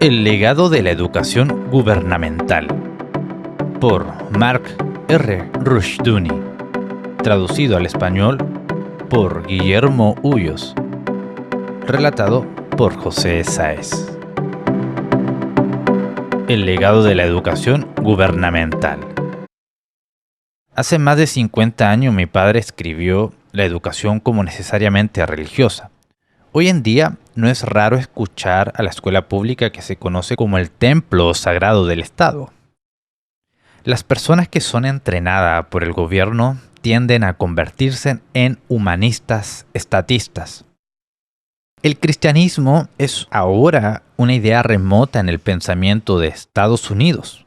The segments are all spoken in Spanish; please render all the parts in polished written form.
El legado de la educación gubernamental, por Mark R. Rushdoony, traducido al español por Guillermo Ullos, relatado por José Sáez. El legado de la educación gubernamental. Hace más de 50 años mi padre escribió la educación como necesariamente religiosa. Hoy en día no es raro escuchar a la escuela pública que se conoce como el templo sagrado del Estado. Las personas que son entrenadas por el gobierno tienden a convertirse en humanistas estatistas. El cristianismo es ahora una idea remota en el pensamiento de Estados Unidos.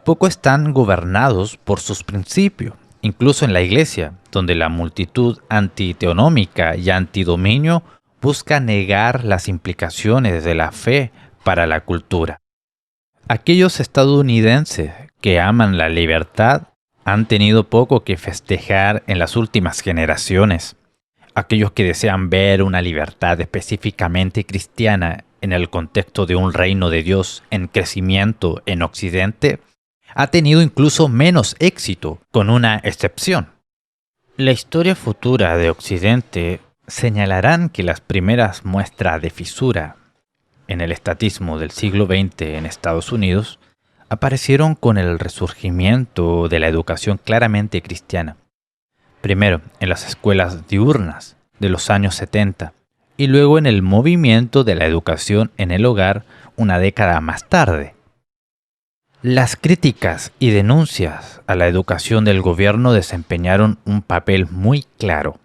Poco están gobernados por sus principios, incluso en la iglesia, donde la multitud antiteonómica y antidominio busca negar las implicaciones de la fe para la cultura. Aquellos estadounidenses que aman la libertad han tenido poco que festejar en las últimas generaciones. Aquellos que desean ver una libertad específicamente cristiana en el contexto de un reino de Dios en crecimiento en Occidente, ha tenido incluso menos éxito, con una excepción. La historia futura de Occidente señalarán que las primeras muestras de fisura en el estatismo del siglo XX en Estados Unidos aparecieron con el resurgimiento de la educación claramente cristiana. Primero en las escuelas diurnas de los años 70 y luego en el movimiento de la educación en el hogar una década más tarde. Las críticas y denuncias a la educación del gobierno desempeñaron un papel muy claro,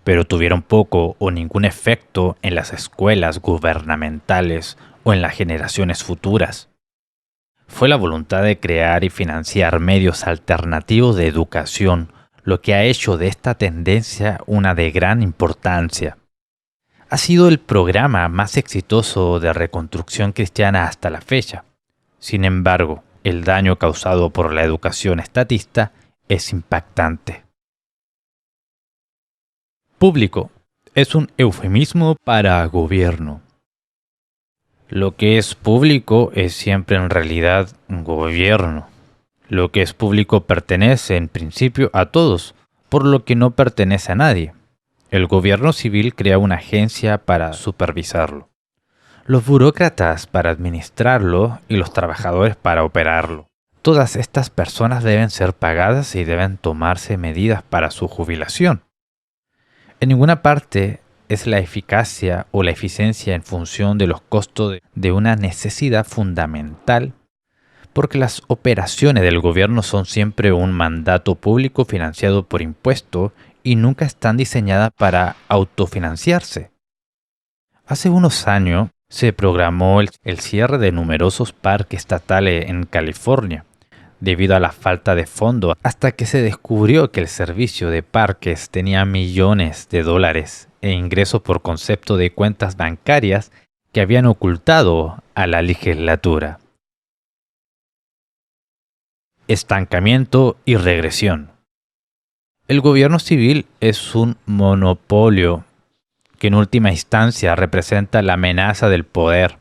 pero tuvieron poco o ningún efecto en las escuelas gubernamentales o en las generaciones futuras. Fue la voluntad de crear y financiar medios alternativos de educación lo que ha hecho de esta tendencia una de gran importancia. Ha sido el programa más exitoso de reconstrucción cristiana hasta la fecha. Sin embargo, el daño causado por la educación estatista es impactante. Público es un eufemismo para gobierno. Lo que es público es siempre en realidad un gobierno. Lo que es público pertenece en principio a todos, por lo que no pertenece a nadie. El gobierno civil crea una agencia para supervisarlo, los burócratas para administrarlo y los trabajadores para operarlo. Todas estas personas deben ser pagadas y deben tomarse medidas para su jubilación. En ninguna parte es la eficacia o la eficiencia en función de los costos de una necesidad fundamental, porque las operaciones del gobierno son siempre un mandato público financiado por impuestos y nunca están diseñadas para autofinanciarse. Hace unos años se programó el cierre de numerosos parques estatales en California, debido a la falta de fondos, hasta que se descubrió que el servicio de parques tenía millones de dólares e ingresos por concepto de cuentas bancarias que habían ocultado a la legislatura. Estancamiento y regresión. El gobierno civil es un monopolio que en última instancia representa la amenaza del poder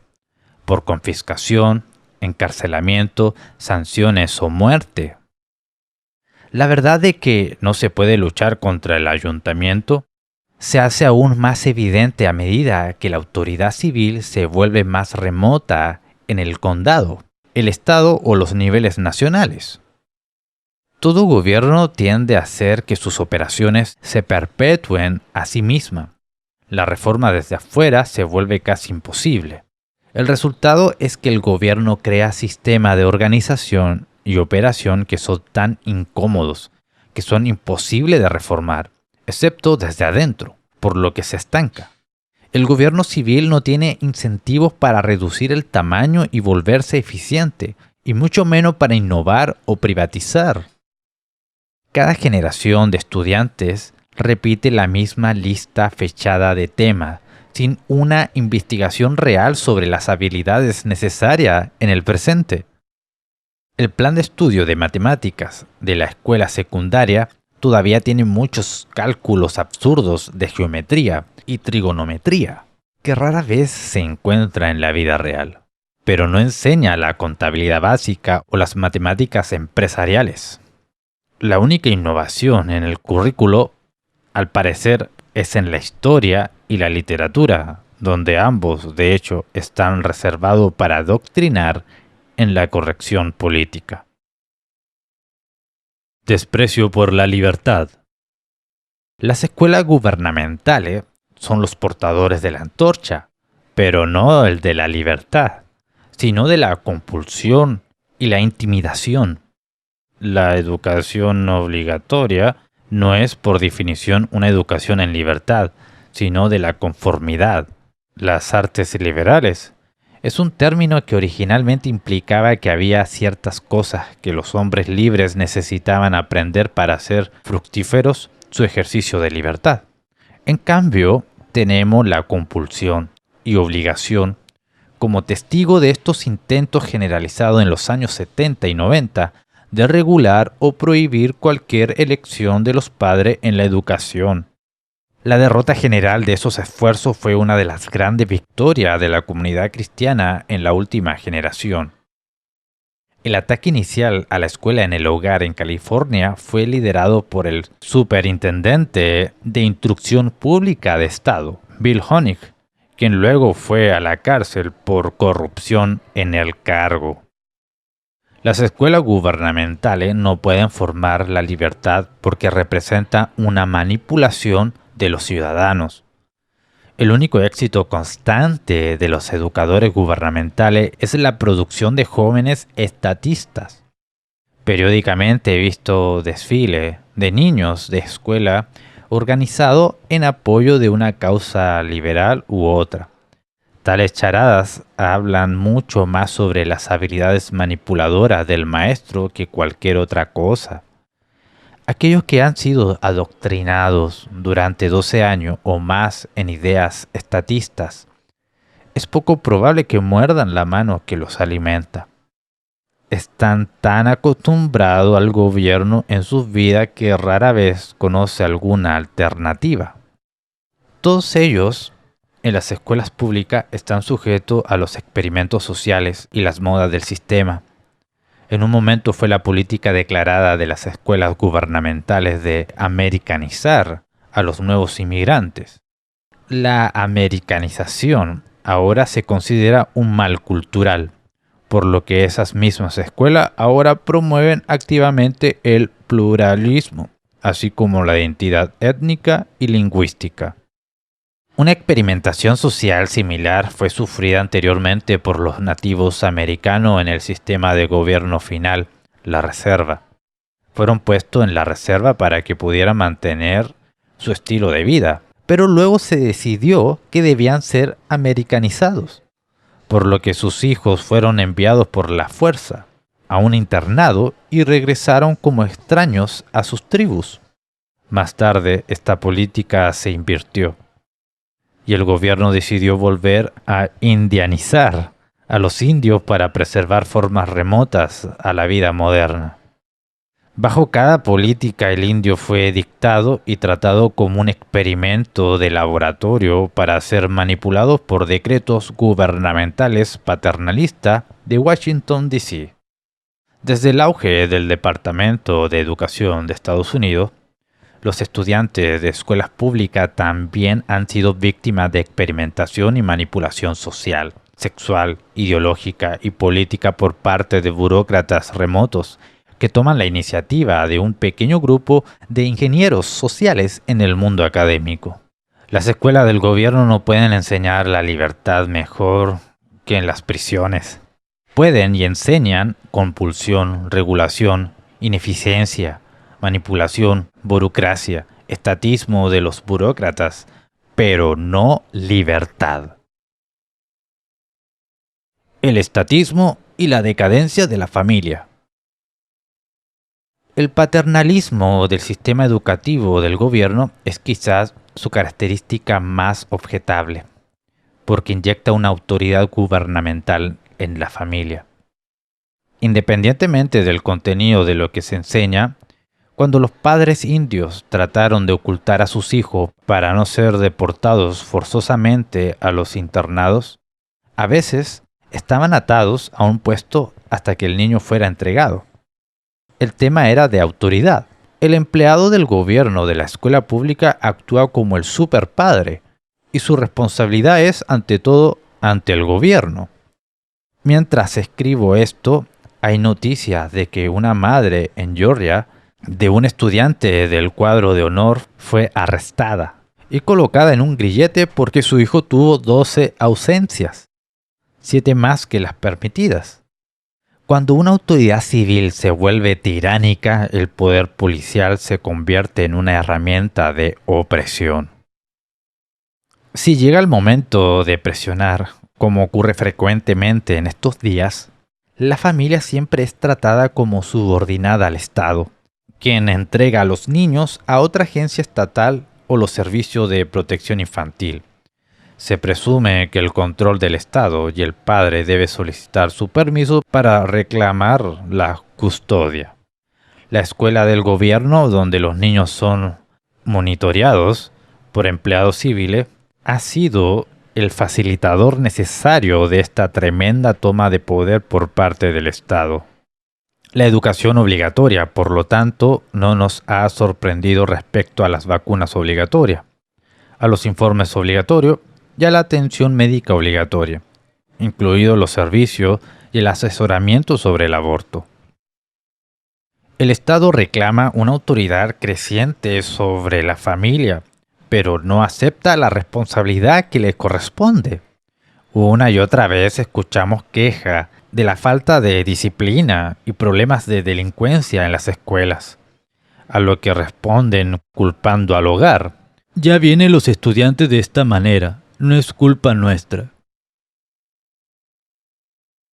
por confiscación, encarcelamiento, sanciones o muerte. La verdad de que no se puede luchar contra el ayuntamiento se hace aún más evidente a medida que la autoridad civil se vuelve más remota en el condado, el estado o los niveles nacionales. Todo gobierno tiende a hacer que sus operaciones se perpetúen a sí misma. La reforma desde afuera se vuelve casi imposible. El resultado es que el gobierno crea sistemas de organización y operación que son tan incómodos, que son imposibles de reformar, excepto desde adentro, por lo que se estanca. El gobierno civil no tiene incentivos para reducir el tamaño y volverse eficiente, y mucho menos para innovar o privatizar. Cada generación de estudiantes repite la misma lista fechada de temas, sin una investigación real sobre las habilidades necesarias en el presente. El plan de estudio de matemáticas de la escuela secundaria todavía tiene muchos cálculos absurdos de geometría y trigonometría, que rara vez se encuentra en la vida real. pero no enseña la contabilidad básica o las matemáticas empresariales. La única innovación en el currículo, al parecer, es en la historia y la literatura, donde ambos, de hecho, están reservados para adoctrinar en la corrección política. Desprecio por la libertad. Las escuelas gubernamentales son los portadores de la antorcha, pero no el de la libertad, sino de la compulsión y la intimidación. La educación obligatoria no es por definición una educación en libertad, sino de la conformidad. Las artes liberales es un término que originalmente implicaba que había ciertas cosas que los hombres libres necesitaban aprender para hacer fructíferos su ejercicio de libertad. En cambio, tenemos la compulsión y obligación como testigo de estos intentos generalizados en los años 70 y 90 de regular o prohibir cualquier elección de los padres en la educación. La derrota general de esos esfuerzos fue una de las grandes victorias de la comunidad cristiana en la última generación. El ataque inicial a la escuela en el hogar en California fue liderado por el superintendente de instrucción pública de Estado, Bill Honig, quien luego fue a la cárcel por corrupción en el cargo. Las escuelas gubernamentales no pueden formar la libertad porque representan una manipulación de los ciudadanos. El único éxito constante de los educadores gubernamentales es la producción de jóvenes estatistas. Periódicamente he visto desfiles de niños de escuela organizado en apoyo de una causa liberal u otra. Tales charadas hablan mucho más sobre las habilidades manipuladoras del maestro que cualquier otra cosa. Aquellos que han sido adoctrinados durante 12 años o más en ideas estatistas, es poco probable que muerdan la mano que los alimenta. Están tan acostumbrados al gobierno en sus vidas que rara vez conoce alguna alternativa. Todos ellos en las escuelas públicas están sujetos a los experimentos sociales y las modas del sistema. En un momento fue la política declarada de las escuelas gubernamentales de americanizar a los nuevos inmigrantes. La americanización ahora se considera un mal cultural, por lo que esas mismas escuelas ahora promueven activamente el pluralismo, así como la identidad étnica y lingüística. Una experimentación social similar fue sufrida anteriormente por los nativos americanos en el sistema de gobierno final, la reserva. Fueron puestos en la reserva para que pudieran mantener su estilo de vida, pero luego se decidió que debían ser americanizados, por lo que sus hijos fueron enviados por la fuerza a un internado y regresaron como extraños a sus tribus. Más tarde, esta política se invirtió y el gobierno decidió volver a indianizar a los indios para preservar formas remotas a la vida moderna. Bajo cada política el indio fue dictado y tratado como un experimento de laboratorio para ser manipulado por decretos gubernamentales paternalistas de Washington, D.C. Desde el auge del Departamento de Educación de Estados Unidos, los estudiantes de escuelas públicas también han sido víctimas de experimentación y manipulación social, sexual, ideológica y política por parte de burócratas remotos que toman la iniciativa de un pequeño grupo de ingenieros sociales en el mundo académico. Las escuelas del gobierno no pueden enseñar la libertad mejor que en las prisiones. Pueden y enseñan compulsión, regulación, ineficiencia, manipulación, burocracia, estatismo de los burócratas, pero no libertad. El estatismo y la decadencia de la familia. El paternalismo del sistema educativo del gobierno es quizás su característica más objetable, porque inyecta una autoridad gubernamental en la familia. Independientemente del contenido de lo que se enseña, cuando los padres indios trataron de ocultar a sus hijos para no ser deportados forzosamente a los internados, a veces estaban atados a un puesto hasta que el niño fuera entregado. El tema era de autoridad. El empleado del gobierno de la escuela pública actúa como el superpadre y su responsabilidad es ante todo ante el gobierno. Mientras escribo esto, hay noticias de que una madre en Georgia de un estudiante del cuadro de honor fue arrestada y colocada en un grillete porque su hijo tuvo 12 ausencias, 7 más que las permitidas. Cuando una autoridad civil se vuelve tiránica, el poder policial se convierte en una herramienta de opresión. Si llega el momento de presionar, como ocurre frecuentemente en estos días, la familia siempre es tratada como subordinada al Estado, quien entrega a los niños a otra agencia estatal o los servicios de protección infantil. Se presume que el control del Estado y el padre debe solicitar su permiso para reclamar la custodia. La escuela del gobierno, donde los niños son monitoreados por empleados civiles, ha sido el facilitador necesario de esta tremenda toma de poder por parte del Estado. La educación obligatoria, por lo tanto, no nos ha sorprendido respecto a las vacunas obligatorias, a los informes obligatorios y a la atención médica obligatoria, incluidos los servicios y el asesoramiento sobre el aborto. El Estado reclama una autoridad creciente sobre la familia, pero no acepta la responsabilidad que le corresponde. Una y otra vez escuchamos quejas de la falta de disciplina y problemas de delincuencia en las escuelas, a lo que responden culpando al hogar. Ya vienen los estudiantes de esta manera, no es culpa nuestra.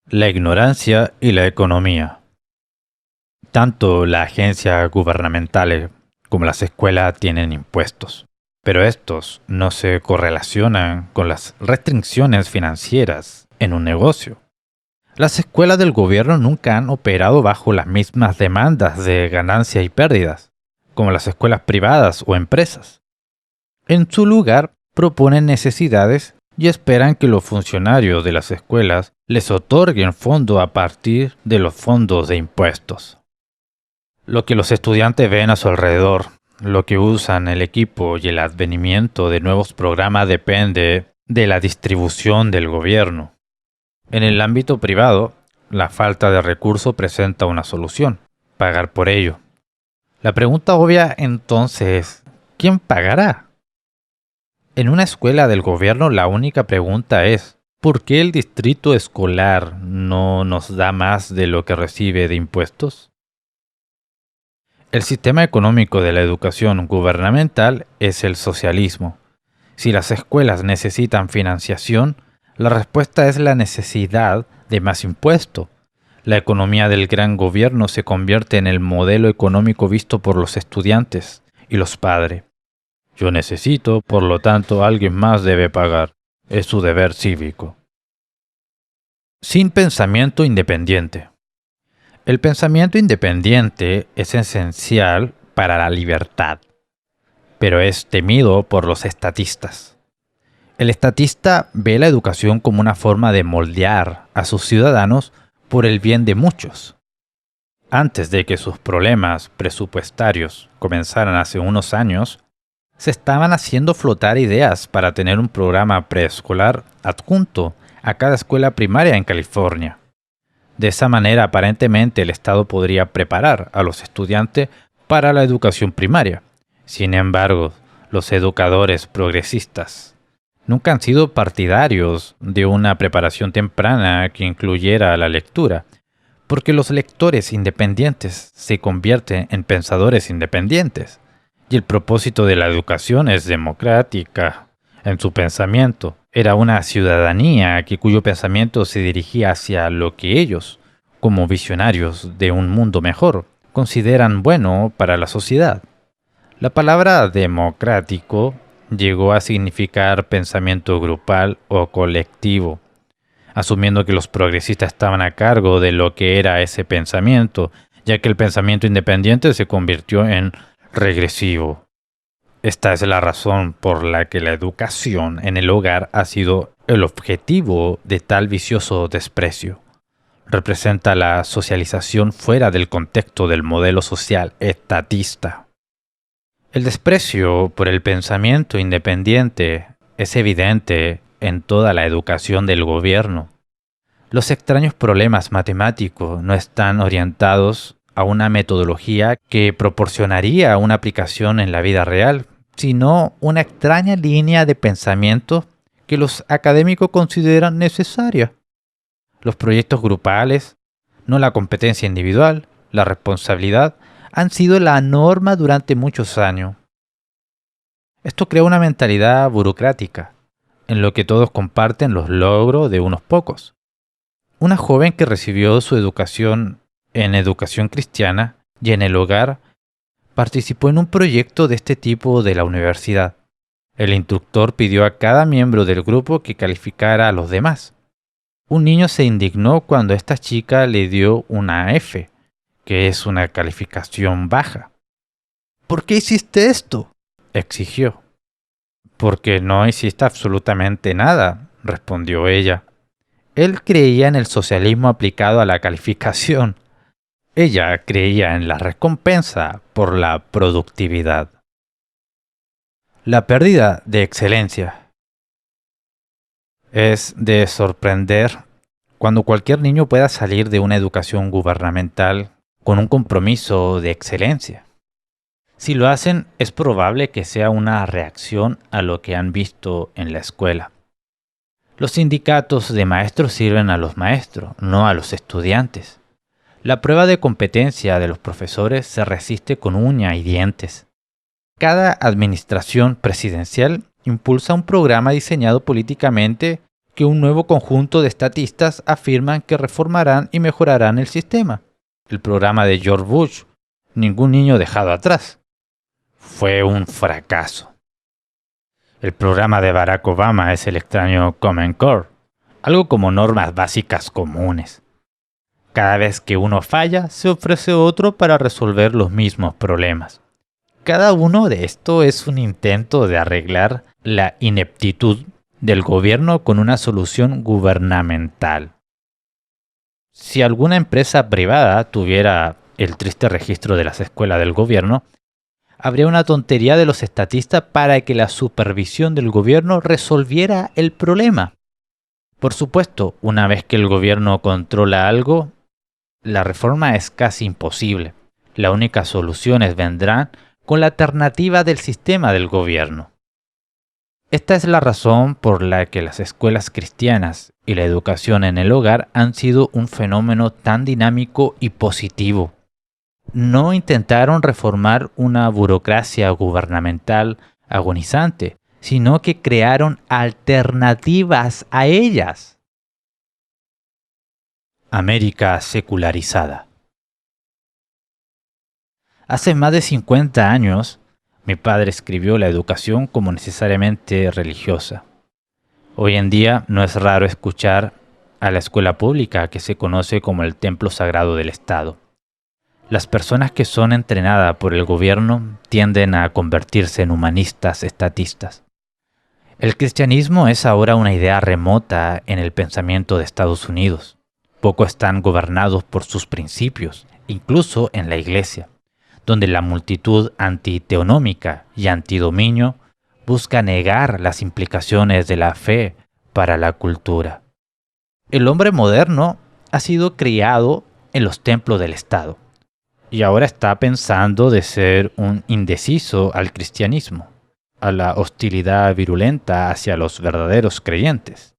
La ignorancia y la economía. Tanto la agencia gubernamental como las escuelas tienen impuestos, pero estos no se correlacionan con las restricciones financieras en un negocio. Las escuelas del gobierno nunca han operado bajo las mismas demandas de ganancias y pérdidas, como las escuelas privadas o empresas. En su lugar, proponen necesidades y esperan que los funcionarios de las escuelas les otorguen fondos a partir de los fondos de impuestos. Lo que los estudiantes ven a su alrededor, lo que usan el equipo y el advenimiento de nuevos programas depende de la distribución del gobierno. En el ámbito privado, la falta de recursos presenta una solución: pagar por ello. La pregunta obvia entonces es, ¿quién pagará? En una escuela del gobierno la única pregunta es, ¿por qué el distrito escolar no nos da más de lo que recibe de impuestos? El sistema económico de la educación gubernamental es el socialismo. Si las escuelas necesitan financiación, la respuesta es la necesidad de más impuestos. La economía del gran gobierno se convierte en el modelo económico visto por los estudiantes y los padres. Yo necesito, por lo tanto, alguien más debe pagar. Es su deber cívico. Sin pensamiento independiente. El pensamiento independiente es esencial para la libertad, pero es temido por los estatistas. El estatista ve la educación como una forma de moldear a sus ciudadanos por el bien de muchos. Antes de que sus problemas presupuestarios comenzaran hace unos años, se estaban haciendo flotar ideas para tener un programa preescolar adjunto a cada escuela primaria en California. De esa manera, aparentemente, el Estado podría preparar a los estudiantes para la educación primaria. Sin embargo, los educadores progresistas nunca han sido partidarios de una preparación temprana que incluyera la lectura, porque los lectores independientes se convierten en pensadores independientes, y el propósito de la educación es democrática. En su pensamiento, era una ciudadanía cuyo pensamiento se dirigía hacia lo que ellos, como visionarios de un mundo mejor, consideran bueno para la sociedad. La palabra democrático llegó a significar pensamiento grupal o colectivo, asumiendo que los progresistas estaban a cargo de lo que era ese pensamiento, ya que el pensamiento independiente se convirtió en regresivo. Esta es la razón por la que la educación en el hogar ha sido el objetivo de tal vicioso desprecio. Representa la socialización fuera del contexto del modelo social estatista. El desprecio por el pensamiento independiente es evidente en toda la educación del gobierno. Los extraños problemas matemáticos no están orientados a una metodología que proporcionaría una aplicación en la vida real, sino una extraña línea de pensamiento que los académicos consideran necesaria. Los proyectos grupales, no la competencia individual, la responsabilidad, han sido la norma durante muchos años. Esto crea una mentalidad burocrática, en lo que todos comparten los logros de unos pocos. Una joven que recibió su educación en educación cristiana y en el hogar participó en un proyecto de este tipo de la universidad. El instructor pidió a cada miembro del grupo que calificara a los demás. Un niño se indignó cuando esta chica le dio una F, que es una calificación baja. ¿Por qué hiciste esto?, exigió. Porque no hiciste absolutamente nada, respondió ella. Él creía en el socialismo aplicado a la calificación. Ella creía en la recompensa por la productividad. La pérdida de excelencia. Es de sorprender cuando cualquier niño pueda salir de una educación gubernamental con un compromiso de excelencia. Si lo hacen, es probable que sea una reacción a lo que han visto en la escuela. Los sindicatos de maestros sirven a los maestros, no a los estudiantes. La prueba de competencia de los profesores se resiste con uña y dientes. Cada administración presidencial impulsa un programa diseñado políticamente que un nuevo conjunto de estatistas afirman que reformarán y mejorarán el sistema. El programa de George Bush, ningún niño dejado atrás, fue un fracaso. El programa de Barack Obama es el extraño Common Core, algo como normas básicas comunes. Cada vez que uno falla, se ofrece otro para resolver los mismos problemas. Cada uno de estos es un intento de arreglar la ineptitud del gobierno con una solución gubernamental. Si alguna empresa privada tuviera el triste registro de las escuelas del gobierno, habría una tontería de los estatistas para que la supervisión del gobierno resolviera el problema. Por supuesto, una vez que el gobierno controla algo, la reforma es casi imposible. Las únicas soluciones vendrán con la alternativa del sistema del gobierno. Esta es la razón por la que las escuelas cristianas y la educación en el hogar han sido un fenómeno tan dinámico y positivo. No intentaron reformar una burocracia gubernamental agonizante, sino que crearon alternativas a ellas. América secularizada. Hace más de 50 años, mi padre escribió la educación como necesariamente religiosa. Hoy en día no es raro escuchar a la escuela pública que se conoce como el templo sagrado del Estado. Las personas que son entrenadas por el gobierno tienden a convertirse en humanistas estatistas. El cristianismo es ahora una idea remota en el pensamiento de Estados Unidos. Pocos están gobernados por sus principios, incluso en la iglesia, donde la multitud antiteonómica y antidominio busca negar las implicaciones de la fe para la cultura. El hombre moderno ha sido criado en los templos del Estado y ahora está pensando de ser un indeciso al cristianismo, a la hostilidad virulenta hacia los verdaderos creyentes.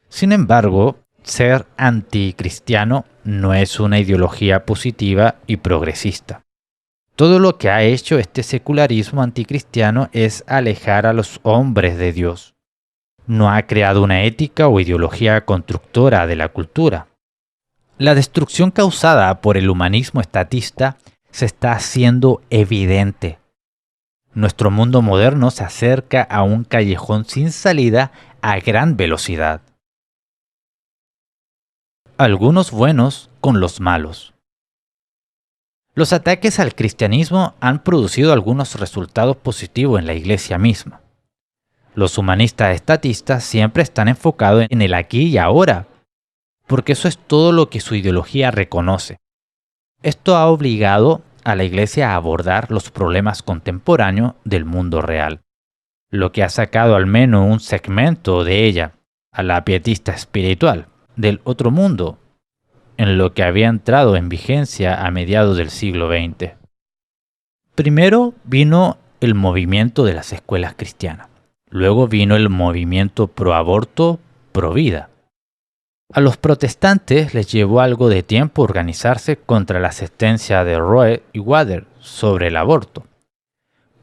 Sin embargo, ser anticristiano no es una ideología positiva y progresista. Todo lo que ha hecho este secularismo anticristiano es alejar a los hombres de Dios. No ha creado una ética o ideología constructora de la cultura. La destrucción causada por el humanismo estatista se está haciendo evidente. Nuestro mundo moderno se acerca a un callejón sin salida a gran velocidad. Algunos buenos con los malos. Los ataques al cristianismo han producido algunos resultados positivos en la iglesia misma. Los humanistas estatistas siempre están enfocados en el aquí y ahora, porque eso es todo lo que su ideología reconoce. Esto ha obligado a la iglesia a abordar los problemas contemporáneos del mundo real, lo que ha sacado al menos un segmento de ella, a la pietista espiritual, del otro mundo, en lo que había entrado en vigencia a mediados del siglo XX. Primero vino el movimiento de las escuelas cristianas. Luego vino el movimiento pro aborto, pro vida. A los protestantes les llevó algo de tiempo organizarse contra la sentencia de Roe y Wade sobre el aborto.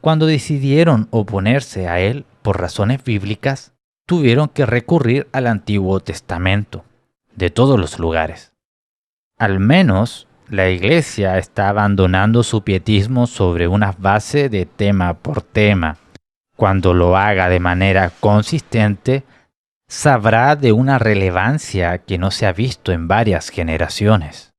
Cuando decidieron oponerse a él por razones bíblicas, tuvieron que recurrir al Antiguo Testamento, de todos los lugares. Al menos la Iglesia está abandonando su pietismo sobre una base de tema por tema. Cuando lo haga de manera consistente, sabrá de una relevancia que no se ha visto en varias generaciones.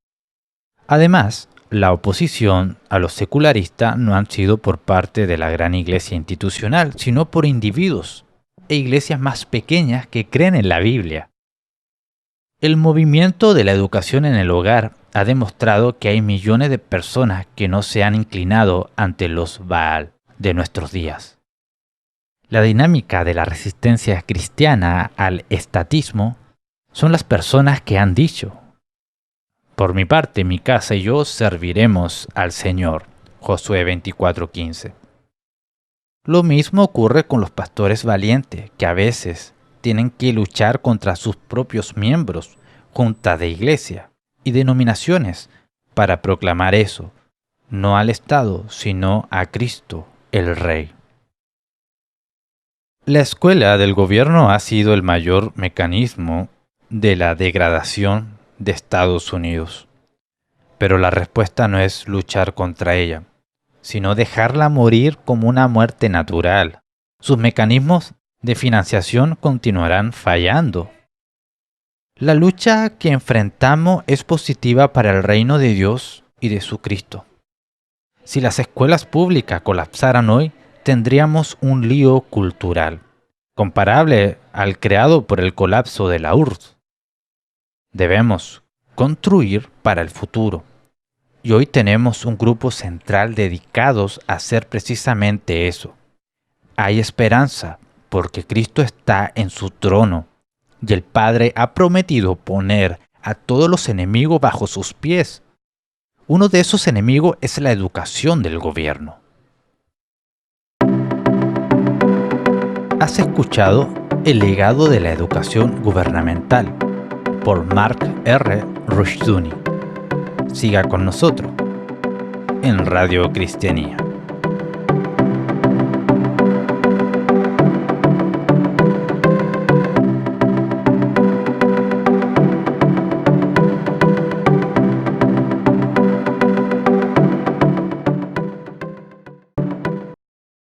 Además, la oposición a los secularistas no han sido por parte de la gran iglesia institucional, sino por individuos e iglesias más pequeñas que creen en la Biblia. El movimiento de la educación en el hogar ha demostrado que hay millones de personas que no se han inclinado ante los Baal de nuestros días. La dinámica de la resistencia cristiana al estatismo son las personas que han dicho: por mi parte, mi casa y yo serviremos al Señor. Josué 24:15. Lo mismo ocurre con los pastores valientes, que a veces tienen que luchar contra sus propios miembros, juntas de iglesia y denominaciones, para proclamar eso, no al Estado, sino a Cristo, el Rey. La escuela del gobierno ha sido el mayor mecanismo de la degradación de Estados Unidos. Pero la respuesta no es luchar contra ella, sino dejarla morir como una muerte natural. Sus mecanismos de financiación continuarán fallando. La lucha que enfrentamos es positiva para el reino de Dios y de su Cristo. Si las escuelas públicas colapsaran hoy, tendríamos un lío cultural, comparable al creado por el colapso de la URSS. Debemos construir para el futuro. Y hoy tenemos un grupo central dedicados a hacer precisamente eso. Hay esperanza porque Cristo está en su trono y el Padre ha prometido poner a todos los enemigos bajo sus pies. Uno de esos enemigos es la educación del gobierno. Has escuchado El legado de la educación gubernamental por Mark R. Rushdoony. Siga con nosotros en Radio Cristianía.